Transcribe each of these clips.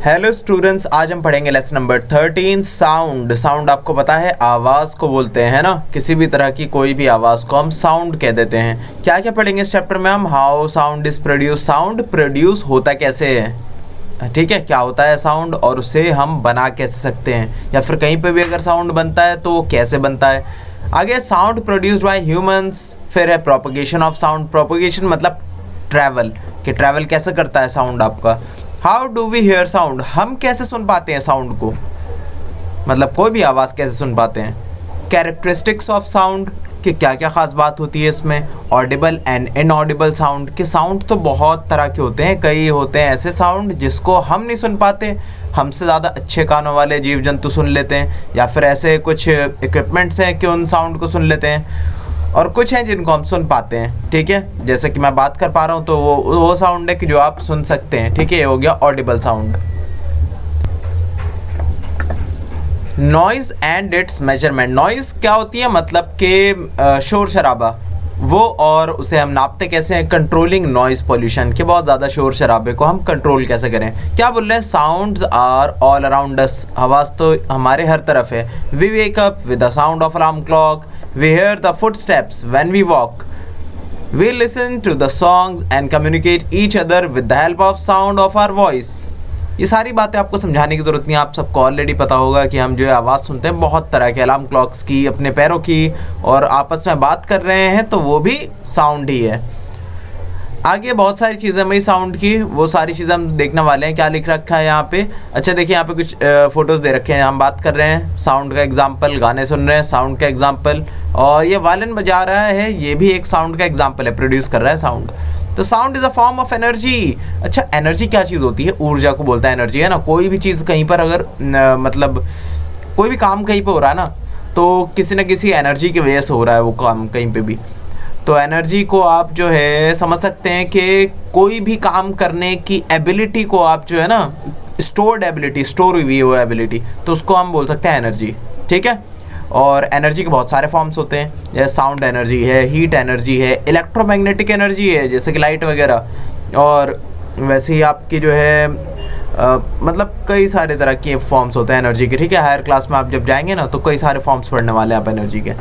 Hello students, आज हम पढ़ेंगे लेसन नंबर 13 साउंड। साउंड आपको पता है आवाज़ को बोलते हैं ना, किसी भी तरह की कोई भी आवाज़ को हम साउंड कह देते हैं। क्या क्या पढ़ेंगे इस चैप्टर में हम? How sound is produce, sound produce होता कैसे है, ठीक है, क्या होता है साउंड और उसे हम बना कैसे सकते हैं, या फिर कहीं पे भी अगर साउंड बनता है तो कैसे बनता है। आगे साउंड प्रोड्यूस्ड बाय ह्यूमंस, फिर है प्रोपगेशन ऑफ साउंड। प्रोपगेशन मतलब ट्रैवल, कि ट्रैवल कैसे करता है साउंड आपका। How do we hear sound, हम कैसे सुन पाते हैं साउंड को, मतलब कोई भी आवाज़ कैसे सुन पाते हैं। कैरेक्टरिस्टिक्स ऑफ साउंड, कि क्या क्या ख़ास बात होती है इसमें। ऑडिबल एंड इनऑडिबल साउंड, के साउंड तो बहुत तरह के होते हैं, कई होते हैं ऐसे साउंड जिसको हम नहीं सुन पाते, हमसे ज़्यादा अच्छे कानों वाले जीव जंतु सुन लेते हैं, या फिर ऐसे कुछ इक्विपमेंट्स हैं कि उन साउंड को सुन लेते हैं, और कुछ हैं जिनको हम सुन पाते हैं, ठीक है। जैसे कि मैं बात कर पा रहा हूँ तो वो साउंड है कि जो आप सुन सकते हैं, ठीक है, ये हो गया Audible sound. Noise and it's measurement, noise क्या होती है, मतलब कि शोर शराबा वो, और उसे हम नापते कैसे हैं, कंट्रोलिंग नॉइज पोल्यूशन, के बहुत ज़्यादा शोर शराबे को हम कंट्रोल कैसे करें। क्या बोल रहे हैं, sounds are all around us, आवाज़ तो हमारे हर तरफ है। We wake up with the sound of alarm clock, we hear the footsteps when we walk, we listen to the songs and communicate each other with the help of sound of our voice। ये सारी बातें आपको समझाने की ज़रूरत नहीं, आप सबको ऑलरेडी पता होगा कि हम जो है आवाज़ सुनते हैं बहुत तरह के, अलार्म क्लॉक्स की, अपने पैरों की, और आपस में बात कर रहे हैं तो वो भी साउंड ही है। आगे बहुत सारी चीज़ें भाई साउंड की, वो सारी चीज़ें हम देखने वाले हैं। क्या लिख रखा है यहाँ पे, अच्छा देखिए यहाँ पे कुछ फ़ोटोज़ दे रखे हैं, हम बात कर रहे हैं साउंड का एग्जांपल, गाने सुन रहे हैं साउंड का एग्जांपल, और ये वायलिन बजा रहा है, ये भी एक साउंड का एग्जांपल है, प्रोड्यूस कर रहा है साउंड। तो sound is a form of energy. अच्छा, एनर्जी क्या चीज़ होती है, ऊर्जा को बोलता है एनर्जी, है ना। कोई भी चीज़ कहीं पर अगर मतलब कोई भी काम कहीं पर हो रहा है ना, तो किसी न किसी एनर्जी की वजह से हो रहा है वो काम कहीं पर भी। तो एनर्जी को आप जो है समझ सकते हैं कि कोई भी काम करने की एबिलिटी को आप जो है ना, स्टोर्ड एबिलिटी, स्टोर हुई वो एबिलिटी, तो उसको हम बोल सकते हैं एनर्जी, ठीक है। और एनर्जी के बहुत सारे फॉर्म्स होते हैं, जैसे साउंड एनर्जी है, हीट एनर्जी है, इलेक्ट्रोमैग्नेटिक एनर्जी है जैसे कि लाइट वगैरह, और वैसे ही आपकी जो है मतलब कई सारे तरह के फॉर्म्स होते हैं एनर्जी के, ठीक है। हायर क्लास में आप जब जाएंगे ना तो कई सारे फॉर्म्स पढ़ने वाले हैं आप एनर्जी के,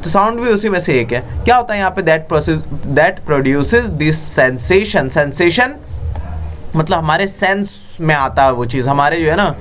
तो साउंड भी उसी में से एक है। क्या होता है यहाँ पे, that produces this sensation, sensation मतलब हमारे सेंस में आता है वो चीज़, हमारे जो है ना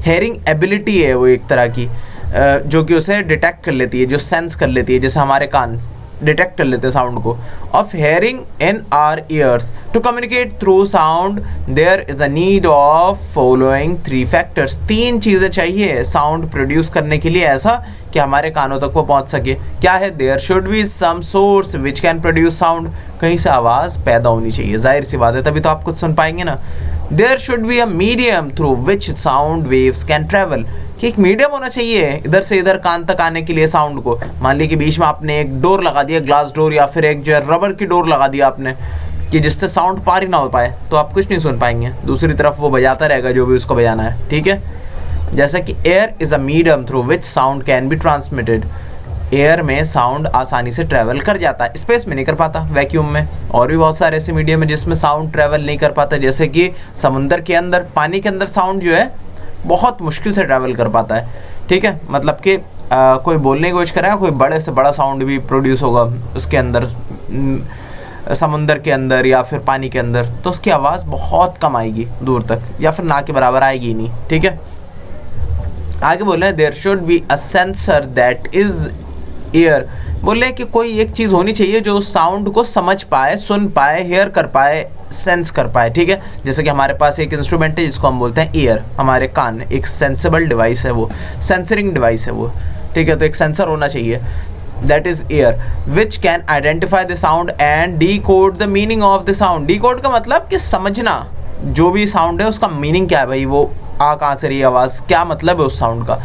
हेयरिंग एबिलिटी है वो एक तरह की, जो कि उसे डिटेक्ट कर लेती है, जो सेंस कर लेती है, जैसे हमारे कान डिटेक्ट कर लेते हैं साउंड को। Of hearing in our ears, to communicate through sound there is a need of following 3 factors, 3 चीज़ें चाहिए साउंड प्रोड्यूस करने के लिए, ऐसा कि हमारे कानों तक वो पहुंच सके। क्या है, there should be some source which can produce sound, कहीं से आवाज़ पैदा होनी चाहिए, जाहिर सी बात है, तभी तो आप कुछ सुन पाएंगे ना। There should be a medium through which sound waves can travel, कि एक मीडियम होना चाहिए इधर से इधर कान तक आने के लिए साउंड को। मान ली कि बीच में आपने एक डोर लगा दिया, ग्लास डोर, या फिर एक जो है रबर की डोर लगा दिया आपने, कि जिससे साउंड पार ही ना हो पाए, तो आप कुछ नहीं सुन पाएंगे, दूसरी तरफ वो बजाता रहेगा जो भी उसको बजाना है, ठीक है। जैसे कि air is a medium through which sound can be transmitted, air में साउंड आसानी से ट्रैवल कर जाता है, स्पेस में नहीं कर पाता, वैक्यूम में। और भी बहुत सारे ऐसे मीडियम है जिसमें साउंड ट्रैवल नहीं कर पाता, जैसे कि समुद्र के अंदर, पानी के अंदर साउंड जो है बहुत मुश्किल से ट्रैवल कर पाता है, ठीक है। मतलब कि कोई बोलने की कोशिश करेगा, कोई बड़े से बड़ा साउंड भी प्रोड्यूस होगा उसके अंदर, समुद्र के अंदर या फिर पानी के अंदर, तो उसकी आवाज़ बहुत कम आएगी दूर तक, या फिर ना के बराबर आएगी ही नहीं, ठीक है। आगे बोल रहे हैं there should be a sensor that is ear, बोल रहे हैं कि कोई एक चीज़ होनी चाहिए जो साउंड को समझ पाए, सुन पाए, हेयर कर पाए, सेंस कर पाए, ठीक है। जैसे कि हमारे पास एक इंस्ट्रूमेंट है जिसको हम बोलते हैं ईयर, हमारे कान, एक सेंसेबल डिवाइस है वो, सेंसरिंग डिवाइस है वो, ठीक है। तो एक सेंसर होना चाहिए, that is year, which can identify the sound and D code the meaning of the sound. D code का मतलब कि समझना, जो भी साउंड है उसका मीनिंग क्या है भाई, वो आ कहाँ से रही आवाज़, क्या मतलब है उस साउंड का।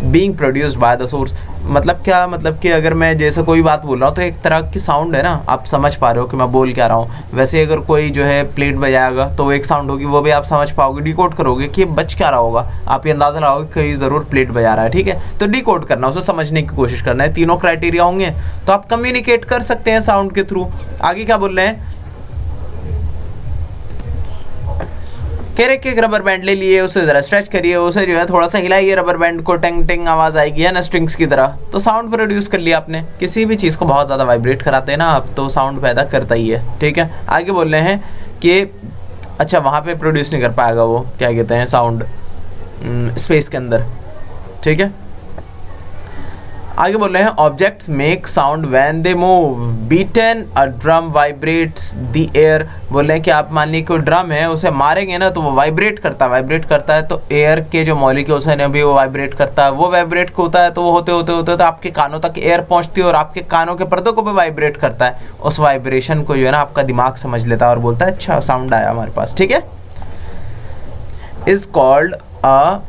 Being produced by the source, मतलब क्या, मतलब कि अगर मैं जैसे कोई बात बोल रहा हूँ तो एक तरह की साउंड है ना, आप समझ पा रहे हो कि मैं बोल क्या रहा हूँ। वैसे अगर कोई जो है प्लेट बजाएगा तो वो एक साउंड होगी, वो भी आप समझ पाओगे, डिकोड करोगे कि बच क्या रहा होगा, आप ये अंदाज़ा लगाओगे कि ज़रूर प्लेट बजा रहा है, ठीक है। तो डिकोड करना, उसे समझने की कोशिश करना है, तीनों क्राइटेरिया होंगे तो आप कम्युनिकेट कर सकते हैं साउंड के थ्रू। आगे क्या बोल रहे हैं, कह रहे कि एक रबर बैंड ले लिए, उसे ज़रा स्ट्रेच करिए, उसे जो है थोड़ा सा हिलाइए रबर बैंड को, टेंग टेंग आवाज़ आएगी है ना स्ट्रिंग्स की तरह, तो साउंड प्रोड्यूस कर लिया आपने। किसी भी चीज़ को बहुत ज़्यादा वाइब्रेट कराते हैं ना आप, तो साउंड पैदा करता ही है। ठीक है, आगे बोल रहे हैं कि अच्छा वहाँ पे प्रोड्यूस नहीं कर पाएगा वो, क्या कहते हैं, साउंड स्पेस के अंदर। ठीक है, आगे बोल रहे हैं objects make sound when they move, beaten a drum vibrates the air. बोल रहे हैं कि आप मान लीजिए कोई ड्रम है, उसे मारेंगे ना तो वो वाइब्रेट करता है तो एयर के जो मॉलिक्यूल्स हैं भी वो वाइब्रेट करता है। वो वाइब्रेट होता है तो वो होते तो आपके कानों तक एयर पहुंचती है और आपके कानों के पर्दों को भी वाइब्रेट करता है। उस वाइब्रेशन को जो है ना आपका दिमाग समझ लेता है और बोलता है अच्छा साउंड आया हमारे पास। ठीक है, इज कॉल्ड अ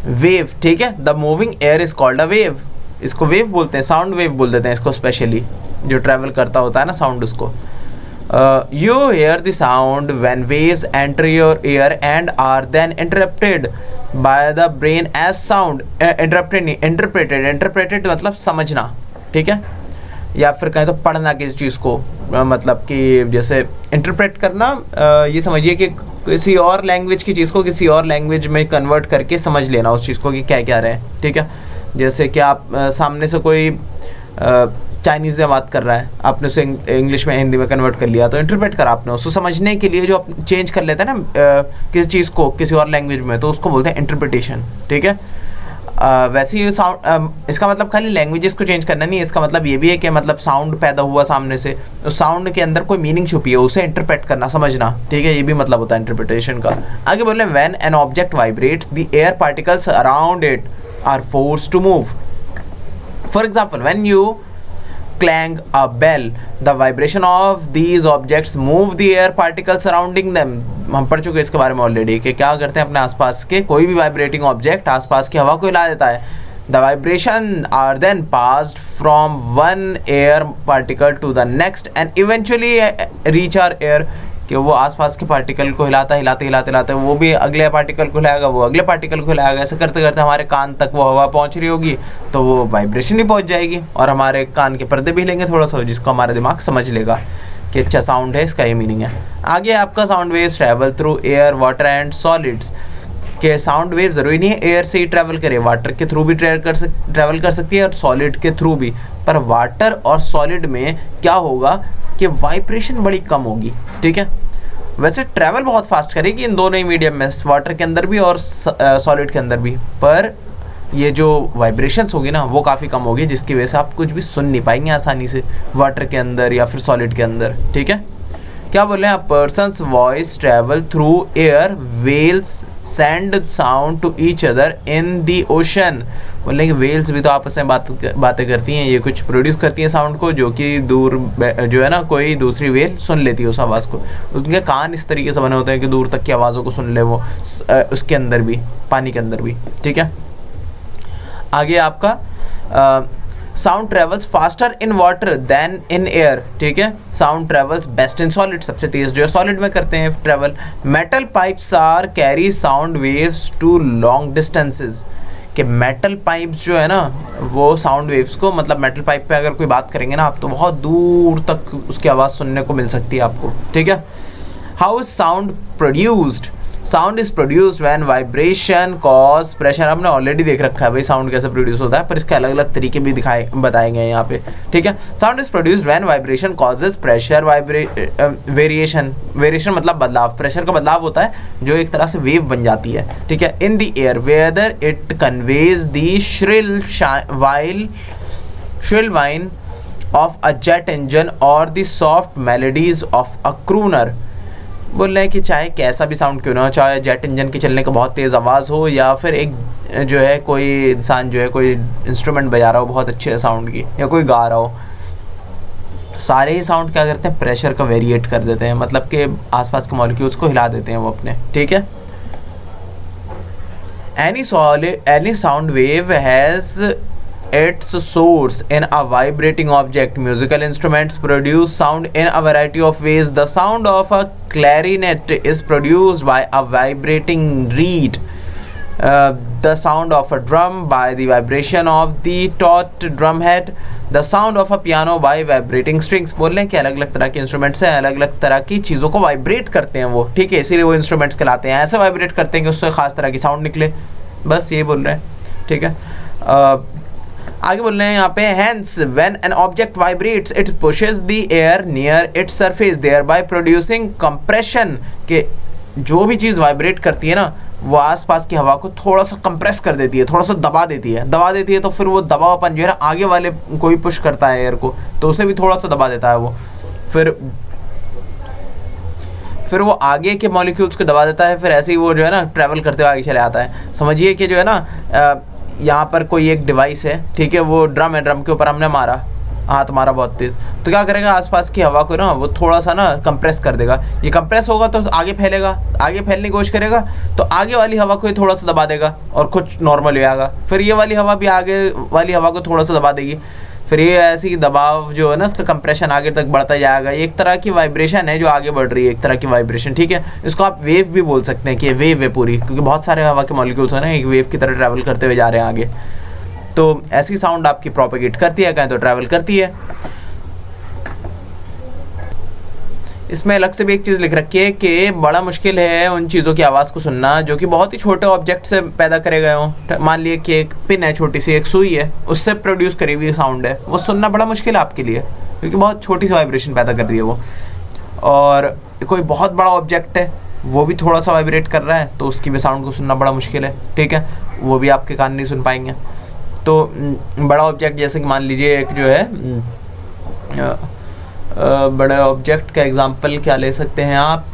वेव। ठीक है, the moving air is called a wave. इसको वेव बोलते हैं, साउंड वेव बोल देते हैं इसको, स्पेशली जो ट्रैवल करता होता है ना साउंड उसको। You hear the sound when waves enter your ear and are then interrupted by the brain as sound. Interpreted मतलब समझना। ठीक है, या फिर कहें तो पढ़ना किसी चीज़ को, मतलब कि जैसे इंटरप्रेट करना, ये समझिए कि किसी और लैंग्वेज की चीज़ को किसी और लैंग्वेज में कन्वर्ट करके समझ लेना उस चीज़ को कि क्या कह रहे हैं। ठीक है, जैसे कि आप सामने से कोई चाइनीज़ में बात कर रहा है, आपने उसे इंग्लिश में हिंदी में कन्वर्ट कर लिया, तो इंटरप्रेट करा आपने उसको समझने के लिए। जो आप चेंज कर लेते हैं ना किसी चीज़ को किसी और लैंग्वेज में, तो उसको बोलते हैं इंटरप्रिटेशन। ठीक है, वैसे ही साउंड, इसका मतलब खाली लैंग्वेजेस को चेंज करना नहीं है, इसका मतलब ये भी है कि मतलब साउंड पैदा हुआ सामने से, उस साउंड के अंदर कोई मीनिंग छुपी है, उसे इंटरप्रेट करना, समझना। ठीक है, ये भी मतलब होता है इंटरप्रिटेशन का। आगे बोल रहे हैं when an object vibrates the air particles around it are forced to move. For example when you clang a bell, the vibration of these objects move the air particles surrounding them। हम पढ़ चुके इसके बारे में already कि क्या करते हैं अपने आसपास के कोई भी वाइब्रेटिंग ऑब्जेक्ट आसपास की हवा को हिला देता है। The vibration are then passed from one air particle to the next and eventually reach our air। कि वो आसपास के पार्टिकल को हिलाते वो भी अगले पार्टिकल को हिलाएगा, वो अगले पार्टिकल को हिलाएगा, ऐसे करते करते हमारे कान तक वो हवा पहुंच रही होगी, तो वो वाइब्रेशन ही पहुंच जाएगी और हमारे कान के पर्दे भी हिलेंगे थोड़ा सा, जिसको हमारा दिमाग समझ लेगा कि अच्छा साउंड है, इसका ये मीनिंग है। आगे आपका sound waves travel through air water and solids. कि साउंड वेव ज़रूरी नहीं है एयर से ही ट्रैवल करे, वाटर के थ्रू भी ट्रैवल कर सकती है और सॉलिड के थ्रू भी। पर वाटर और सॉलिड में क्या होगा कि वाइब्रेशन बड़ी कम होगी। ठीक है, वैसे ट्रैवल बहुत फास्ट करेगी इन दोनों ही मीडियम में, वाटर के अंदर भी और सॉलिड के अंदर भी, पर ये जो वाइब्रेशंस होगी ना वो काफ़ी कम होगी, जिसकी वजह से आप कुछ भी सुन नहीं पाएंगे आसानी से वाटर के अंदर या फिर सॉलिड के अंदर। ठीक है, क्या बोल रहे हैं, persons voice travel through air, whales send sound to each other in the ocean. बोल रहे हैं कि वेल्स भी तो आपस में बातें करती हैं, ये कुछ प्रोड्यूस करती हैं साउंड को, जो कि दूर जो है ना कोई दूसरी वेल सुन लेती है उस आवाज़ को। उनके कान इस तरीके से बने होते हैं कि दूर तक की आवाज़ों को सुन ले वो, उसके अंदर भी, पानी के अंदर भी। ठीक है, आगे आपका sound travels faster in water than in air. ठीक है, sound travels best in solid, सबसे तेज जो है सॉलिड में करते हैं travel. Metal pipes are carry sound waves to long distances. कि मेटल पाइप्स जो है ना वो साउंड वेव्स को, मतलब मेटल पाइप पे अगर कोई बात करेंगे ना आप, तो बहुत दूर तक उसकी आवाज़ सुनने को मिल सकती है आपको। ठीक है, how is sound produced. Sound is produced when vibration cause pressure. हमने ऑलरेडी देख रखा है भाई साउंड कैसे प्रोड्यूस होता है, पर इसके अलग अलग तरीके भी बताए गए हैं यहाँ पे। ठीक है, sound is produced when vibration causes pressure variation. Variation मतलब बदलाव, प्रेशर का बदलाव होता है जो एक तरह से वेव बन जाती है। ठीक है, in the air whether it conveys the shrill whine of a jet engine और the soft melodies of a crooner. बोल रहे हैं कि चाहे कैसा भी साउंड क्यों ना हो, चाहे जेट इंजन के चलने का बहुत तेज़ आवाज़ हो, या फिर एक जो है कोई इंसान जो है कोई इंस्ट्रूमेंट बजा रहा हो बहुत अच्छे साउंड की, या कोई गा रहा हो, सारे ही साउंड क्या करते हैं, प्रेशर का वेरिएट कर देते हैं, मतलब कि आसपास के मॉलिक्यूल्स को हिला देते हैं वो अपने। ठीक है, any sound wave has its source in a vibrating object. Musical instruments produce sound in a variety of ways. The sound of a clarinet is produced by a vibrating reed. The sound of a drum by the vibration of the taut drum head. The sound of a piano by vibrating strings. बोल रहे हैं कि अलग अलग तरह के instruments हैं, अलग अलग तरह की चीज़ों को वाइब्रेट करते हैं वो, ठीक है, इसीलिए वो इंस्ट्रूमेंट्स कहलाते हैं। ऐसे वाइब्रेट करते हैं कि उससे खास तरह की साउंड निकले, बस ये बोल रहे हैं, ठीक है। आगे बोल रहे हैं यहाँ पे, hence when an object vibrates it pushes the air near its surface thereby producing compression. के जो भी चीज़ वाइब्रेट करती है ना, वो आसपास की हवा को थोड़ा सा कंप्रेस कर देती है, थोड़ा सा दबा देती है, तो फिर वो दबावपन जो है ना आगे वाले को भी पुश करता है एयर को, तो उसे भी थोड़ा सा दबा देता है वो, फिर वो आगे के मॉलिक्यूल्स को दबा देता है, फिर ऐसे ही वो जो है ना ट्रैवल करते हुए आगे चले आता है। समझिए कि जो है ना यहाँ पर कोई एक डिवाइस है, ठीक है, वो ड्रम है, ड्रम के ऊपर हमने मारा, हाथ मारा बहुत तेज़, तो क्या करेगा, आसपास की हवा को ना वो थोड़ा सा ना कंप्रेस कर देगा। ये कंप्रेस होगा तो आगे फैलेगा, आगे फैलने की कोशिश करेगा तो आगे वाली हवा को थोड़ा सा दबा देगा और कुछ नॉर्मल हो जाएगा, फिर ये वाली हवा भी आगे वाली हवा को थोड़ा सा दबा देगी, फिर ये ऐसी दबाव जो है ना उसका कंप्रेशन आगे तक बढ़ता जाएगा। ये एक तरह की वाइब्रेशन है जो आगे बढ़ रही है, एक तरह की वाइब्रेशन, ठीक है। इसको आप वेव भी बोल सकते हैं कि ये वेव है पूरी, क्योंकि बहुत सारे हवा के मॉलिक्यूल्स हैं ना एक वेव की तरह ट्रैवल करते हुए जा रहे हैं आगे। तो ऐसी साउंड आपकी प्रोपेगेट करती है, कहें तो ट्रैवल करती है। इसमें अलग से भी एक चीज़ लिख रखी है कि बड़ा मुश्किल है उन चीज़ों की आवाज़ को सुनना जो कि बहुत ही छोटे ऑब्जेक्ट से पैदा करे गए हों। मान लिए कि एक पिन है, छोटी सी एक सुई है, उससे प्रोड्यूस करी हुई साउंड है, वो सुनना बड़ा मुश्किल है आपके लिए, क्योंकि बहुत छोटी सी वाइब्रेशन पैदा कर रही है वो। और कोई बहुत बड़ा ऑब्जेक्ट है, वो भी थोड़ा सा वाइब्रेट कर रहा है, तो उसकी भी साउंड को सुनना बड़ा मुश्किल है, ठीक है, वो भी आपके कान नहीं सुन पाएंगे। तो बड़ा ऑब्जेक्ट जैसे कि मान लीजिए एक जो है बड़े ऑब्जेक्ट का एग्जांपल क्या ले सकते हैं आप,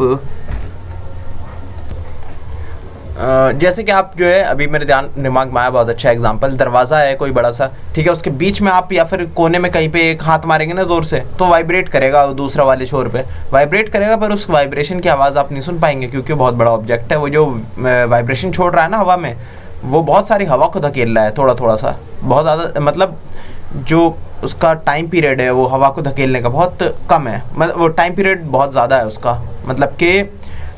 जैसे कि आप जो है अभी मेरे दिमाग में आया बहुत अच्छा एग्जांपल, दरवाज़ा है कोई बड़ा सा, ठीक है, उसके बीच में आप या फिर कोने में कहीं पे एक हाथ मारेंगे ना ज़ोर से, तो वाइब्रेट करेगा, दूसरा वाले शोर पे वाइब्रेट करेगा, पर उस वाइब्रेशन की आवाज़ आप नहीं सुन पाएंगे, क्योंकि बहुत बड़ा ऑब्जेक्ट है। वो जो वाइब्रेशन छोड़ रहा है ना हवा में, वो बहुत सारी हवा को धकेल रहा है, थोड़ा थोड़ा सा, बहुत ज़्यादा, मतलब जो उसका टाइम पीरियड है वो हवा को धकेलने का बहुत कम है, मतलब वो टाइम पीरियड बहुत ज़्यादा है उसका, मतलब कि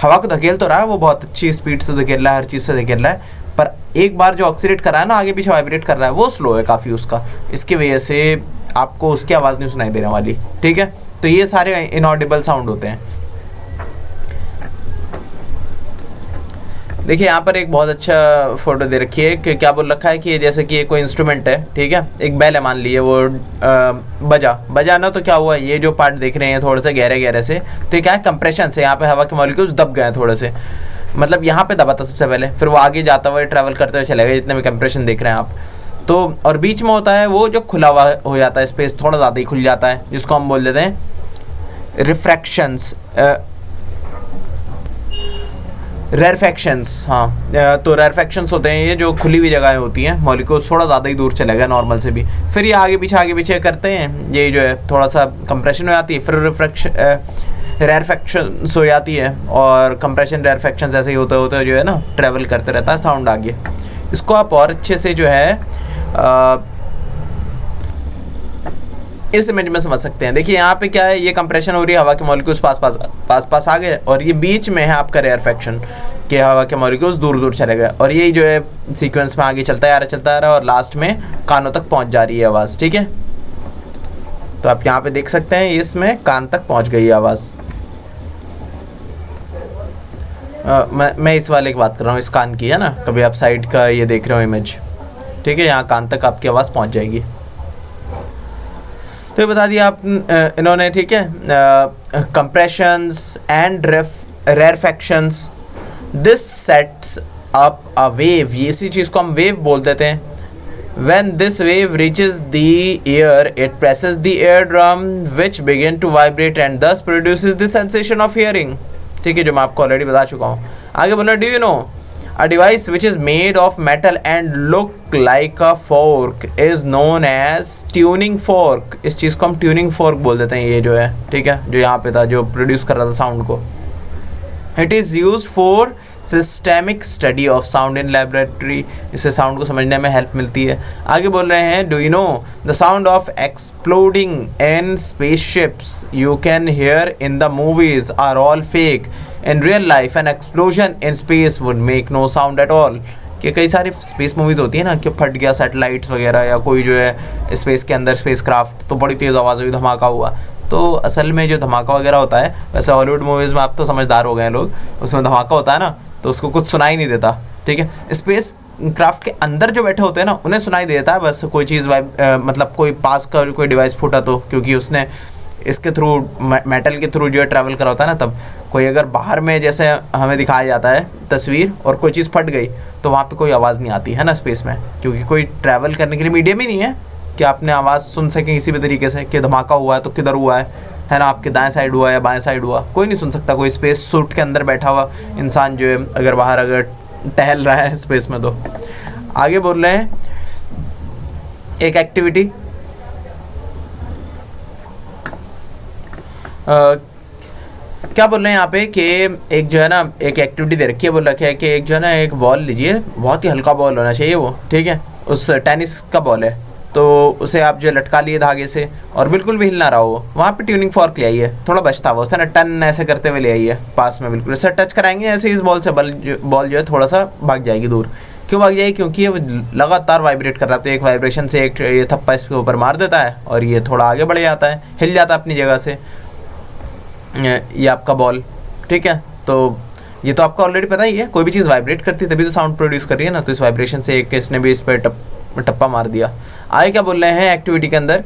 हवा को धकेल तो रहा है वो बहुत अच्छी स्पीड से धकेल रहा है, हर चीज़ से धकेल रहा है, पर एक बार जो ऑक्सीडेट कर रहा है ना, आगे पीछे वाइब्रेट कर रहा है, वो स्लो है काफ़ी उसका, इसकी वजह से आपको उसकी आवाज़ नहीं सुनाई देने वाली, ठीक है। तो ये सारे इनऑडिबल साउंड होते हैं। देखिए यहाँ पर एक बहुत अच्छा फोटो दे रखी है कि क्या बोल रखा है कि जैसे कि ये कोई इंस्ट्रूमेंट है, ठीक है, एक बेल है मान लीजिए, वो बजा ना, तो क्या हुआ, ये जो पार्ट देख रहे हैं थोड़े से गहरे गहरे से, तो ये क्या है, कंप्रेशन से यहाँ पे हवा के मॉलिक्यूल्स दब गए हैं थोड़े से, मतलब यहाँ पे दबा था सबसे पहले, फिर वो आगे जाता हुआ ट्रैवल करते हुए चलेगा, जितने भी कंप्रेशन देख रहे हैं आप। तो और बीच में होता है वो जो खुला हुआ हो जाता है, स्पेस थोड़ा ज़्यादा ही खुल जाता है, जिसको हम बोल देते हैं रिफ्रैक्शंस, रेरफैक्शंस। हाँ, तो रेरफैक्शंस होते हैं ये जो खुली हुई जगहें होती हैं, मॉलिक्यूल्स थोड़ा ज़्यादा ही दूर चले गए नॉर्मल से भी, फिर ये आगे पीछे करते हैं, ये जो है थोड़ा सा कंप्रेशन हो जाती है, फिर रेरफैक्शंस हो जाती है, और कंप्रेशन रेरफैक्शंस ऐसे ही होते होते जो है ना ट्रैवल करते रहता है साउंड आगे। इसको आप और अच्छे से जो है इस इमेज में समझ सकते हैं। देखिए यहाँ पे क्या है, ये कंप्रेशन हो रही है, हवा के मॉलिक्यूल्स पास आ गए, और ये बीच में है आपका रेयरफैक्शन के हवा के मॉलिक्यूल्स दूर दूर चले गए, और ये जो है सीक्वेंस में आगे चलता आ रहा है और लास्ट में कानों तक पहुँच जा रही है आवाज़, ठीक है। तो आप यहाँ पे देख सकते हैं इसमें कान तक पहुँच गई है आवाज़। मैं इस वाले की बात कर रहा हूँ, इस कान की है ना, कभी आप साइड का ये देख रहे हो इमेज, ठीक है, यहाँ कान तक आपकी आवाज़ पहुँच जाएगी। तो ये बता दिया आप इन्होंने, ठीक है, compressions and rarefactions, this sets up a wave, ये इसी चीज़ को हम वेव बोल देते हैं। When this wave reaches the air it presses the air drum which begin to vibrate and thus produces the sensation of hearing, ठीक है, जो मैं आपको ऑलरेडी बता चुका हूँ। आगे बोला, do you no a device which is made of metal and look like a fork is known as tuning fork। इस चीज़ को हम tuning fork बोल देते हैं, ये जो है, ठीक है, जो यहाँ पे था, जो प्रोड्यूस कर रहा था साउंड को। It is used for systemic study of sound in laboratory, इससे साउंड को समझने में हेल्प मिलती है। आगे बोल रहे हैं, do you know the sound of exploding in spaceships you can hear in the movies are all fake, in real life an explosion in space would make no sound at all. कि कई सारी space movies होती है ना कि फट गया satellites वगैरह या कोई जो है स्पेस के अंदर स्पेस क्राफ्ट, तो बड़ी तेज़ आवाज़ हुई, धमाका हुआ। तो असल में जो धमाका वगैरह होता है, वैसे हॉलीवुड मूवीज़ में आप तो समझदार हो गए हैं लोग, उसमें धमाका होता है ना तो उसको कुछ सुनाई नहीं देता, ठीक है। स्पेस क्राफ्ट के अंदर जो बैठे होते हैं ना उन्हें सुनाई देता है बस कोई चीज़ मतलब कोई पास का कोई डिवाइस फूटा तो, क्योंकि उसने इसके थ्रू मेटल के थ्रू जो है ट्रैवल करा होता है ना। तब कोई अगर बाहर में जैसे हमें दिखाया जाता है तस्वीर और कोई चीज़ फट गई तो वहाँ पे कोई आवाज़ नहीं आती है ना स्पेस में, क्योंकि कोई ट्रैवल करने के लिए मीडियम ही नहीं है कि आपने आवाज़ सुन सकें किसी भी तरीके से कि धमाका हुआ है तो किधर हुआ है ना, आपके दाएं साइड हुआ या बाएं साइड हुआ, कोई नहीं सुन सकता। कोई स्पेस सूट के अंदर बैठा हुआ इंसान जो है अगर बाहर अगर टहल रहा है स्पेस में तो। आगे बोल रहे हैं एक एक्टिविटी, क्या बोल रहे हैं यहाँ पे कि एक जो है ना एक एक्टिविटी दे रखी है, बोल रखा है कि एक जो है ना एक बॉल लीजिए, बहुत ही हल्का बॉल होना चाहिए वो, ठीक है, उस टेनिस का बॉल है, तो उसे आप जो लटका लिए धागे से और बिल्कुल भी हिल ना रहा हो, वहाँ पे ट्यूनिंग फॉर्क ले आइए, थोड़ा बचता हुआ उसे ना टन ऐसे करते हुए ले आइए पास में, बिल्कुल इसे टच कराएंगे ऐसे इस बॉल से बॉल जो है थोड़ा सा भाग जाएगी दूर। क्यों भाग जाएगी? क्योंकि ये लगातार वाइब्रेट कर रहा है, तो एक वाइब्रेशन से एक ये थप्पा इसके ऊपर मार देता है और ये थोड़ा आगे बढ़ जाता है, हिल जाता है अपनी जगह से ये आपका बॉल, ठीक है। तो ये तो आपको ऑलरेडी पता ही है, कोई भी चीज़ वाइब्रेट करती है तभी तो साउंड प्रोड्यूस कर रही है ना, तो इस वाइब्रेशन से एक इसने भी इस पर टप्पा मार दिया। आगे क्या बोल रहे हैं एक्टिविटी के अंदर,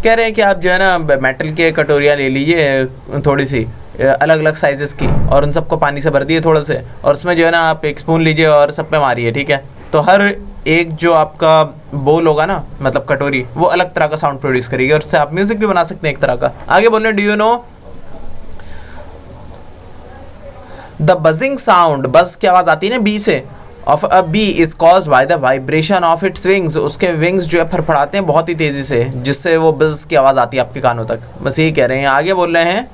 कह रहे हैं कि आप जो है ना मेटल के कटोरियाँ ले लीजिए थोड़ी सी अलग अलग साइजेस की और उन सबको पानी से भर दिए थोड़ा से, और उसमें जो है ना आप एक स्पून लीजिए और सब पे मारिए, ठीक है। तो हर एक जो आपका बोल होगा ना मतलब कटोरी, वो अलग तरह का साउंड प्रोड्यूस करेगी और उससे आप म्यूजिक भी बना सकते हैं एक तरह का। आगे बोल रहे हैं, do you know the buzzing sound, buzz की आवाज आती है ना बी से, of a bee is caused by the vibration of its wings, उसके विंग्स जो है फड़फड़ाते हैं बहुत ही तेजी से, जिससे वो बज की आवाज आती है आपके कानों तक, बस यही कह रहे हैं। आगे बोल रहे हैं